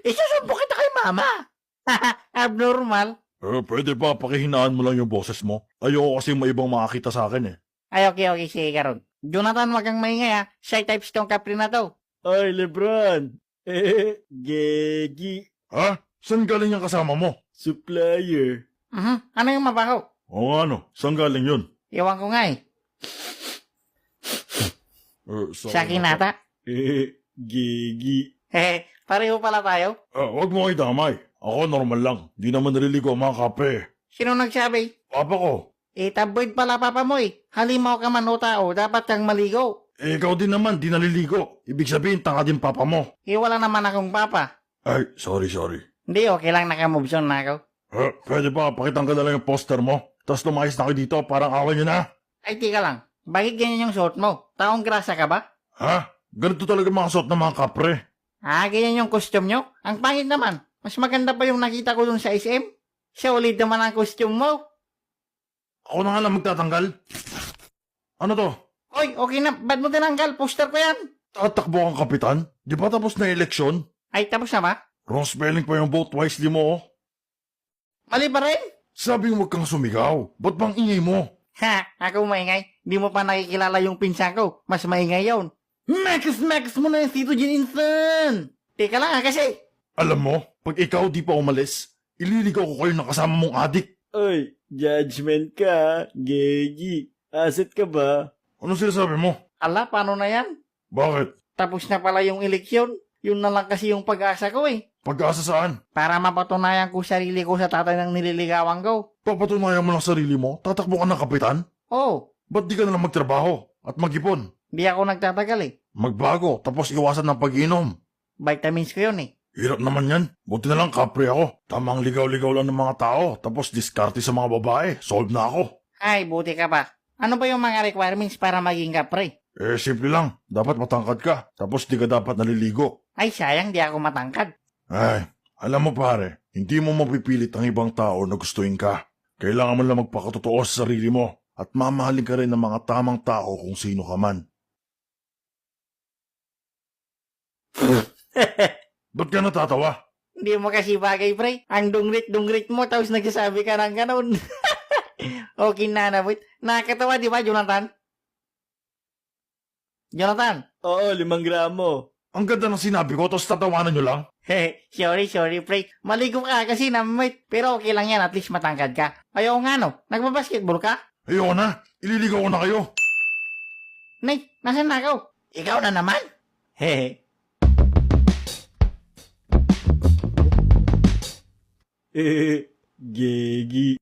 Isasampo kita kay mama. Abnormal. Pwede ba pakihinaan mo lang yung boses mo? Ayoko kasi may ibang makakita sa akin eh. Ay, okay, sige karon. Jonathan, wag kang maingay ha. Shy types tong kapre na to. Ay, Lebron. Gegi. Ha? Saan galing yung kasama mo? Supplier. Ano yung mabaho? Oo ano, saan galing yun? Iwan ko nga eh. Sa akin nata. Gegi. Pareho pala tayo. Wag mo kayo damay. Ako normal lang. Di naman naliligo ang mga kape. Sino nagsabi? Papa ko. Tabloid pala papa mo eh. Halimaw ka man o tao, dapat kang maligo. Ikaw din naman, di naliligo. Ibig sabihin, tanga din papa mo. Wala naman akong papa. Ay, sorry. Hindi, okay lang nakamoves on na ako. Pwede ba, pakitang ka na lang yung poster mo? Tapos lumayas na kayo dito, parang awan nyo na. Ay, tika lang. Bakit ganyan yung suot mo? Taong grasa ka ba? Ha? Ganito talaga mga suot ng mga kapre. Ganyan yung costume nyo? Ang pangit naman. Mas maganda pa yung nakita ko dun sa SM. Siya ulit naman ang costume mo. Ako na nga lang magtatanggal. Ano to? Oy, okay na. Ba't mo tinanggal? Poster ko yan. Tatakbo kang kapitan? Di ba tapos na eleksyon? Ay, tapos na ba? Wrong spelling pa yung vote wisely mo, oh. Mali pa rin? Sabi mo huwag kang sumigaw. Ba't bang ingay mo? Ako maingay. Di mo pa nakikilala yung pinsan ko. Mas maingay yun. Max mo na yung Tito Jinsan. Teka lang kasi. Alam mo, pag ikaw di pa umalis, ililigaw ko kayo ng kasama mong adik. Ay, judgment ka. Gegi. Asset ka ba? Ano sinasabi mo? Ala, paano na yan? Bakit? Tapos na pala yung eleksyon. Yun na lang kasi yung pag-asa ko eh. Pag-asa saan? Para mapatunayan ko sarili ko sa tatay ng nililigawan ko. Papatunayan mo lang sarili mo? Tatakbo ka ng kapitan? Oh, Ba't di ka na lang magtrabaho at mag-ipon? di ako nagtatagal eh. Magbago, tapos iwasan ng pag-inom. Vitamins ko yun eh. Hirap naman yan. Buti na lang kapre ako. Tamang ligaw-ligaw lang ng mga tao, tapos diskarte sa mga babae. Solve na ako. Ay, buti ka pa. Ano ba yung mga requirements para maging kapre? Simple lang. Dapat matangkad ka, tapos di ka dapat naliligo. Ay, sayang di ako matangkad. Ay, alam mo pare, hindi mo mapipilit ang ibang tao na gustuin ka. Kailangan mo lang magpakatotoo sa sarili mo at mamahalin ka rin ng mga tamang tao kung sino ka man. Ba't ka natatawa? Hindi mo kasi bagay, pre. Ang dungrit mo, tapos nagsasabi ka ng ganun. Okay na, Nabut. Nakakatawa, di ba, Jonathan? Jonathan? Oo, 5 gramo. Ang ganda ng sinabi ko, tapos tatawanan nyo lang? Sorry, pre. Maligo ka kasi, namit. Pero okay lang yan, at least matangkad ka. Ayaw nga, no? Nagbabasketball ka? Ayoko na, ililigaw ko na kayo. Nay, nasan na ako? Ikaw na naman? Hehe. Gegi.